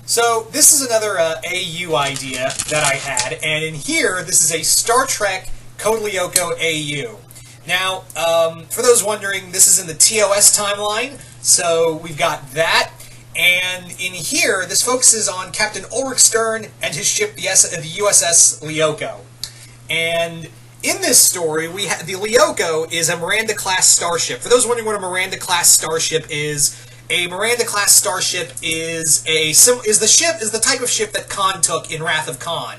So this is another AU idea that I had, and in here, this is a Star Trek Code Lyoko AU. Now, for those wondering, this is in the TOS timeline, so we've got that, and in here, this focuses on Captain Ulrich Stern and his ship, the USS Lyoko. And in this story, the Lyoko is a Miranda-class starship. For those wondering what a Miranda-class starship is, a Miranda-class starship is the type of ship that Khan took in Wrath of Khan.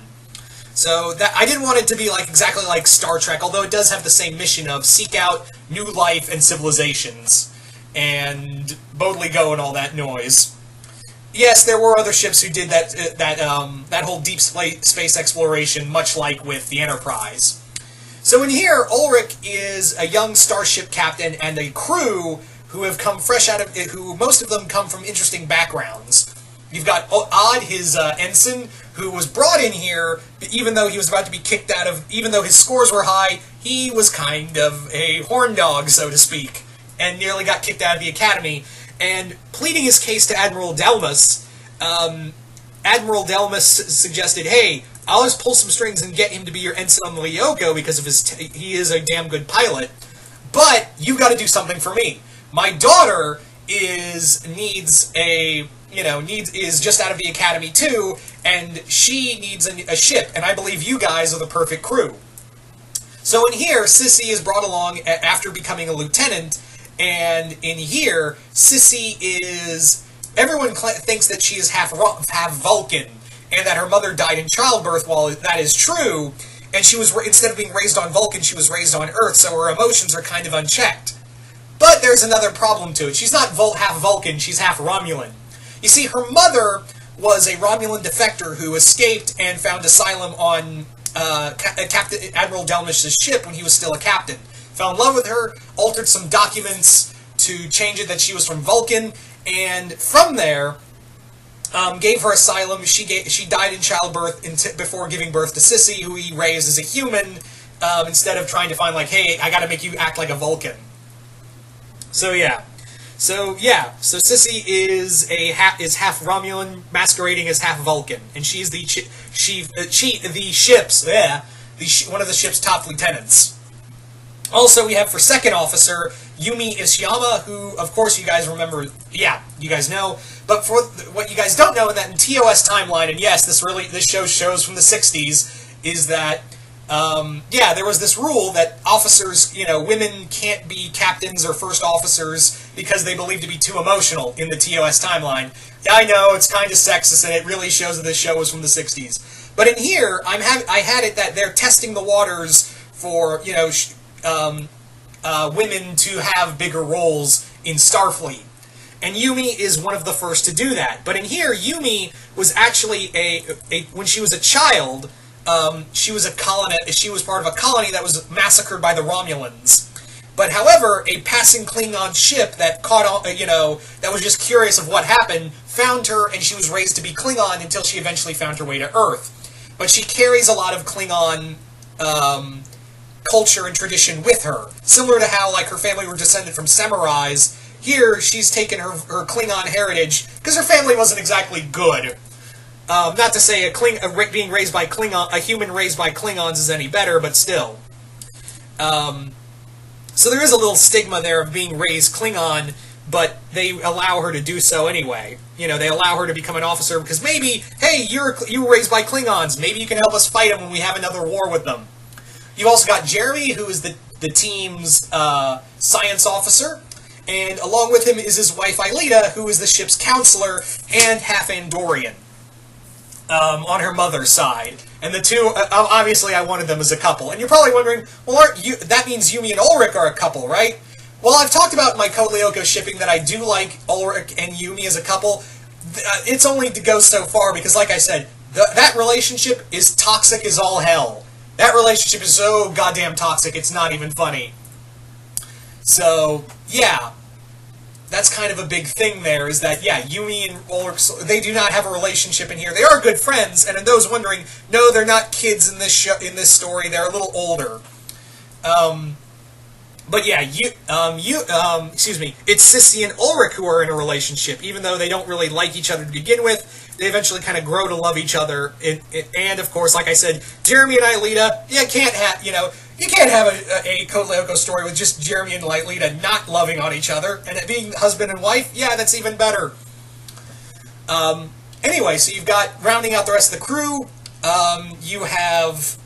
So that I didn't want it to be exactly like Star Trek, although it does have the same mission of seek out new life and civilizations, and boldly go and all that noise. Yes, there were other ships who did that whole deep space exploration, much like with the Enterprise. So in here, Ulrich is a young starship captain and a crew who have come fresh out of who most of them come from interesting backgrounds. You've got Odd, his ensign, who was brought in here, even though he was about to be kicked out of, even though his scores were high, he was kind of a horn dog, so to speak, and nearly got kicked out of the academy. And pleading his case to Admiral Delmas, Admiral Delmas suggested, hey, I'll just pull some strings and get him to be your ensign on the Lyoko because of he is a damn good pilot, but you've got to do something for me. My daughter is just out of the academy too, and she needs a ship, and I believe you guys are the perfect crew. So in here, Sissy is brought along after becoming a lieutenant, and in here, Sissy is... Everyone thinks that she is half Vulcan, and that her mother died in childbirth. While that is true, and she was, instead of being raised on Vulcan, she was raised on Earth, so her emotions are kind of unchecked. But there's another problem to it. She's not half Vulcan, she's half Romulan. You see, her mother was a Romulan defector who escaped and found asylum on Captain Admiral Delmas' ship when he was still a captain. Fell in love with her, altered some documents to change it that she was from Vulcan, and from there, gave her asylum. She died in childbirth before giving birth to Sissy, who he raised as a human, instead of trying to find, hey, I gotta make you act like a Vulcan. So Sissy is half Romulan, masquerading as half Vulcan, and she's one of the ship's top lieutenants. Also, we have for second officer Yumi Ishiyama, who, of course, you guys remember. Yeah, you guys know. But for what you guys don't know, in that in TOS timeline, and yes, this show shows from the '60s, is that. There was this rule that officers, women can't be captains or first officers because they believed to be too emotional in the TOS timeline. Yeah, I know, it's kind of sexist, and it really shows that this show was from the 60s. But in here, I had it that they're testing the waters for, women to have bigger roles in Starfleet. And Yumi is one of the first to do that. But in here, Yumi was actually when she was a child... she was part of a colony that was massacred by the Romulans. But however, a passing Klingon ship that caught on, that was just curious of what happened, found her, and she was raised to be Klingon until she eventually found her way to Earth. But she carries a lot of Klingon culture and tradition with her, similar to how her family were descended from samurais. Here, she's taken her Klingon heritage because her family wasn't exactly good. Not to say being raised by a human raised by Klingons is any better, but still. So there is a little stigma there of being raised Klingon, but they allow her to do so anyway. They allow her to become an officer because maybe, hey, you were raised by Klingons. Maybe you can help us fight them when we have another war with them. You've also got Jeremy, who is the team's science officer, and along with him is his wife Aelita, who is the ship's counselor and half Andorian. On her mother's side. And the two, obviously I wanted them as a couple. And you're probably wondering, well, that means Yumi and Ulrich are a couple, right? Well, I've talked about my Code Lyoko shipping that I do like Ulrich and Yumi as a couple. It's only to go so far because, like I said, that relationship is toxic as all hell. That relationship is so goddamn toxic, it's not even funny. So, yeah. That's kind of a big thing there, is that, Yumi and Ulrich, they do not have a relationship in here. They are good friends, and in those wondering, no, they're not kids in this story. They're a little older. But yeah, it's Sissy and Ulrich who are in a relationship, even though they don't really like each other to begin with. They eventually kind of grow to love each other, and of course, like I said, Jeremy and Aelita, you can't have a Code Lyoko story with just Jeremy and Aelita not loving on each other, and it being husband and wife, yeah, that's even better. Anyway, so you've got, rounding out the rest of the crew, you have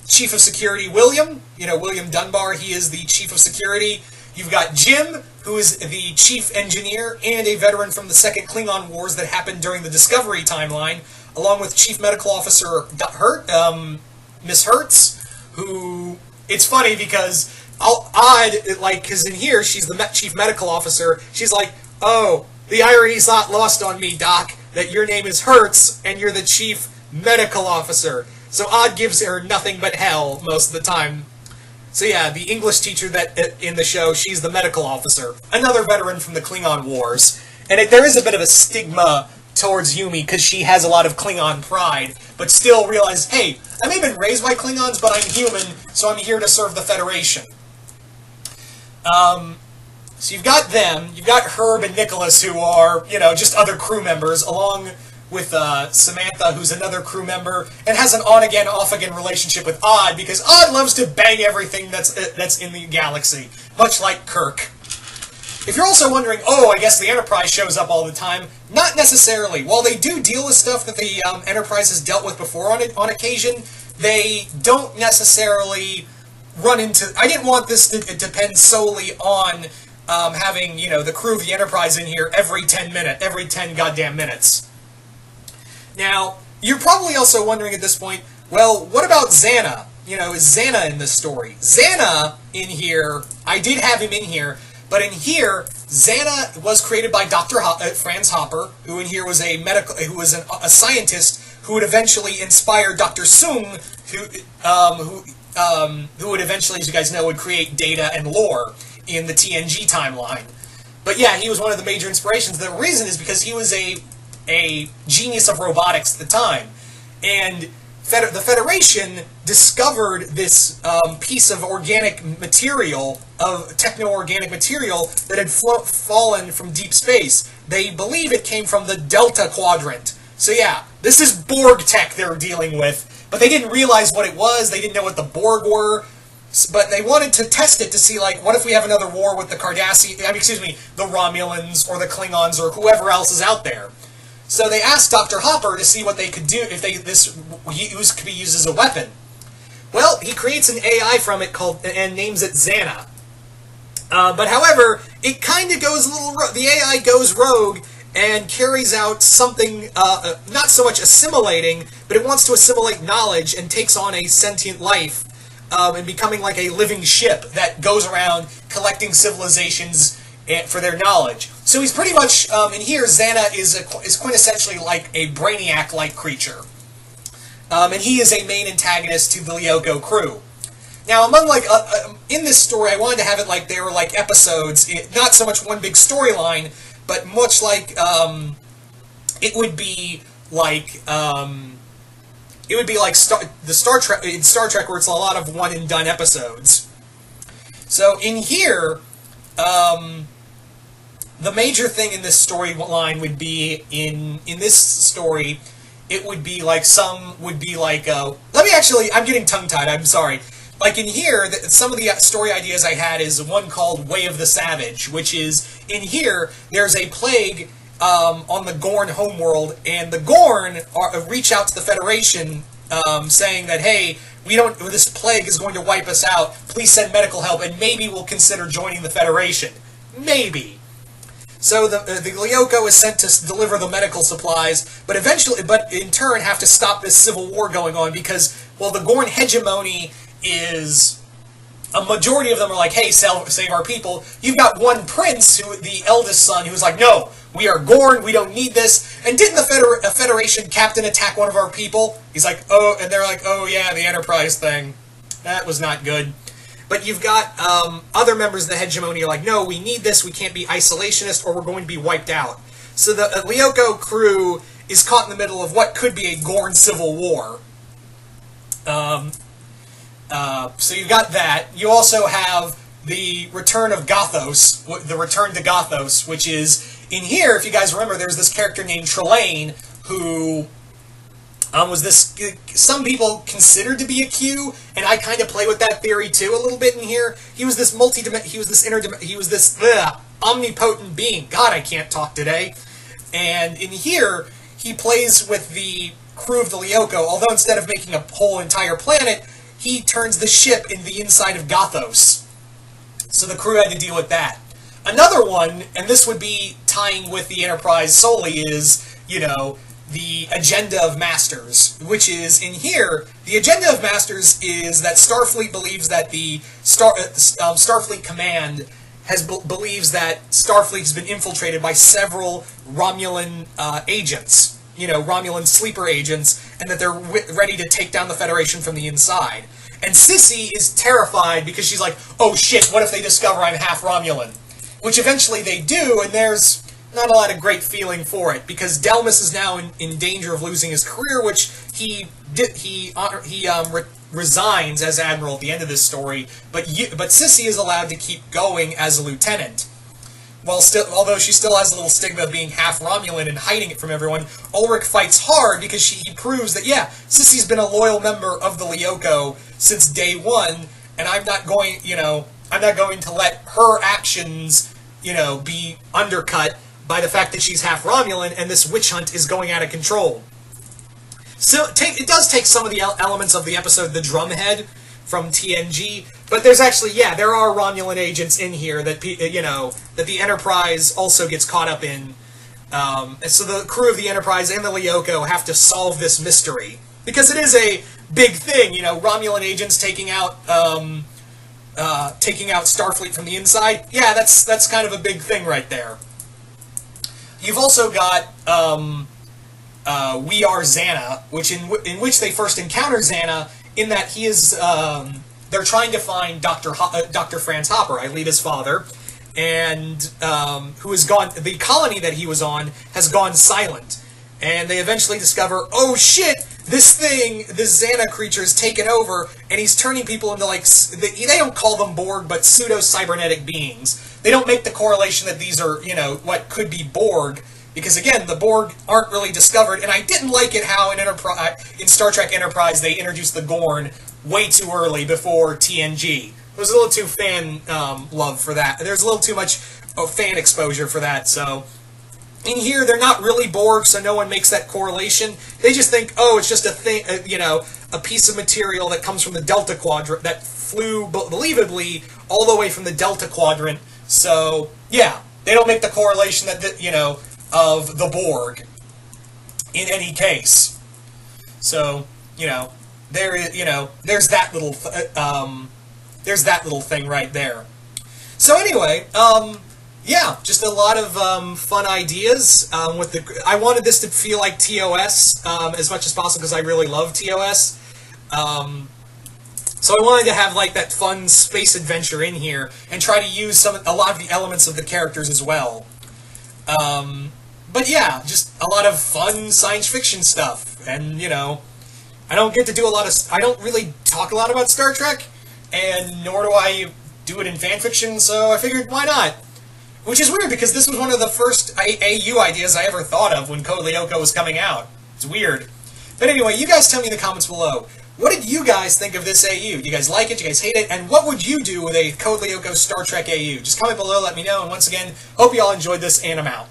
Chief of Security William, William Dunbar, he is the Chief of Security. You've got Jim, who is the Chief Engineer and a veteran from the Second Klingon Wars that happened during the Discovery timeline, along with Chief Medical Officer Miss Hertz, who, it's funny because, because in here, she's the Chief Medical Officer, she's like, oh, the irony's not lost on me, Doc, that your name is Hertz, and you're the Chief Medical Officer. So Odd gives her nothing but hell most of the time. So yeah, the English teacher that in the show, she's the medical officer. Another veteran from the Klingon Wars. And there is a bit of a stigma towards Yumi, because she has a lot of Klingon pride, but still realize, hey, I may have been raised by Klingons, but I'm human, so I'm here to serve the Federation. So you've got them, you've got Herb and Nicholas, who are, just other crew members, along with Samantha, who's another crew member, and has an on-again, off-again relationship with Odd, because Odd loves to bang everything that's in the galaxy, much like Kirk. If you're also wondering, oh, I guess the Enterprise shows up all the time, not necessarily. While they do deal with stuff that the Enterprise has dealt with before on occasion, they don't necessarily run into... I didn't want this to depend solely on having, the crew of the Enterprise in here every 10 goddamn minutes. Now, you're probably also wondering at this point, well, what about Xana? Is Xana in this story? Xana, in here, I did have him in here, but in here, Xana was created by Dr. Franz Hopper, who in here was a scientist who would eventually inspire Dr. Sung, who would eventually, as you guys know, would create data and lore in the TNG timeline. But yeah, he was one of the major inspirations. The reason is because he was a genius of robotics at the time. And the Federation discovered this piece of organic material, of techno-organic material, that had fallen from deep space. They believe it came from the Delta Quadrant. So yeah, this is Borg tech they're dealing with, but they didn't realize what it was, they didn't know what the Borg were, but they wanted to test it to see, what if we have another war with the the Romulans, or the Klingons, or whoever else is out there. So they asked Dr. Hopper to see what they could do if this could be used as a weapon. Well, he creates an AI from it and names it Xana. But however, it kind of goes the AI goes rogue and carries out something, not so much assimilating, but it wants to assimilate knowledge and takes on a sentient life, and becoming like a living ship that goes around collecting civilizations for their knowledge. So he's pretty much, in here, Xana is quintessentially like a Brainiac-like creature. And he is a main antagonist to the Lyoko crew. Now, among, in this story, I wanted to have it like they were like episodes, not so much one big storyline, but much like, it would be like Star Trek, where it's a lot of one-and-done episodes. So in here, the major thing in this storyline would be, in this story, it would be like I'm getting tongue-tied, I'm sorry. Like in here, some of the story ideas I had is one called Way of the Savage, which is, in here, there's a plague on the Gorn homeworld, and the Gorn reach out to the Federation, saying that, hey, this plague is going to wipe us out, please send medical help, and maybe we'll consider joining the Federation. Maybe. So the Lyoko is sent to deliver the medical supplies, but in turn have to stop this civil war going on because, well, the Gorn hegemony is, a majority of them are like, hey, save our people. You've got one prince, the eldest son, who's like, no, we are Gorn, we don't need this. And didn't the Federation captain attack one of our people? He's like, oh, and they're like, oh yeah, the Enterprise thing. That was not good. But you've got other members of the hegemony are like, no, we need this, we can't be isolationist, or we're going to be wiped out. So the Lyoko crew is caught in the middle of what could be a Gorn civil war. So you've got that. You also have the return of Gothos, the return to Gothos, which is, in here, if you guys remember, there's this character named Trelane, who was this, some people considered to be a Q, and I kind of play with that theory too a little bit in here. He was this omnipotent being. God, I can't talk today. And in here, he plays with the crew of the Lyoko, although instead of making a whole entire planet, he turns the ship in the inside of Gothos. So the crew had to deal with that. Another one, and this would be tying with the Enterprise solely, is, the Agenda of Masters, which is, in here, the Agenda of Masters is that Starfleet believes that the Starfleet Command believes that Starfleet has been infiltrated by several Romulan agents, Romulan sleeper agents, and that they're ready to take down the Federation from the inside. And Sissy is terrified because she's like, oh shit, what if they discover I'm half Romulan? Which eventually they do, and there's not a lot of great feeling for it, because Delmas is now in danger of losing his career, which he resigns as admiral at the end of this story, but Sissy is allowed to keep going as a lieutenant. Although she still has a little stigma of being half Romulan and hiding it from everyone, Ulrich fights hard because he proves that, yeah, Sissy's been a loyal member of the Lyoko since day one, and I'm not going to let her actions, be undercut by the fact that she's half Romulan and this witch hunt is going out of control. So it does take some of the elements of the episode The Drumhead from TNG, but there's actually, there are Romulan agents in here that, that the Enterprise also gets caught up in. And so the crew of the Enterprise and the Lyoko have to solve this mystery. Because it is a big thing, Romulan agents taking out Starfleet from the inside. Yeah, that's kind of a big thing right there. You've also got We Are Xana, in which they first encounter Xana, in that he is they're trying to find Dr. Franz Hopper, Ileeta's father, and who has gone. The colony that he was on has gone silent, and they eventually discover, oh shit, this Xana creature is taken over, and he's turning people into they don't call them Borg, but pseudo-cybernetic beings. They don't make the correlation that these are, what could be Borg, because again, the Borg aren't really discovered, and I didn't like it how in Star Trek Enterprise they introduced the Gorn way too early before TNG. There was a little too fan love for that. There's a little too much fan exposure for that, so in here they're not really Borg, so no one makes that correlation. They just think, oh, it's just a thing, a piece of material that comes from the Delta Quadrant, that flew, believably, all the way from the Delta Quadrant. So, yeah, they don't make the correlation that, of the Borg in any case. So, there's that little thing right there. So anyway, yeah, just a lot of fun ideas. I wanted this to feel like TOS as much as possible because I really love TOS. So I wanted to have that fun space adventure in here and try to use a lot of the elements of the characters as well. But yeah, just a lot of fun science fiction stuff. And, I don't get to do I don't really talk a lot about Star Trek, and nor do I do it in fanfiction, so I figured, why not? Which is weird, because this was one of the first AU ideas I ever thought of when Code Lyoko was coming out. It's weird. But anyway, you guys tell me in the comments below. What did you guys think of this AU? Do you guys like it? Do you guys hate it? And what would you do with a Code Lyoko Star Trek AU? Just comment below, let me know. And once again, hope you all enjoyed this, and I'm out.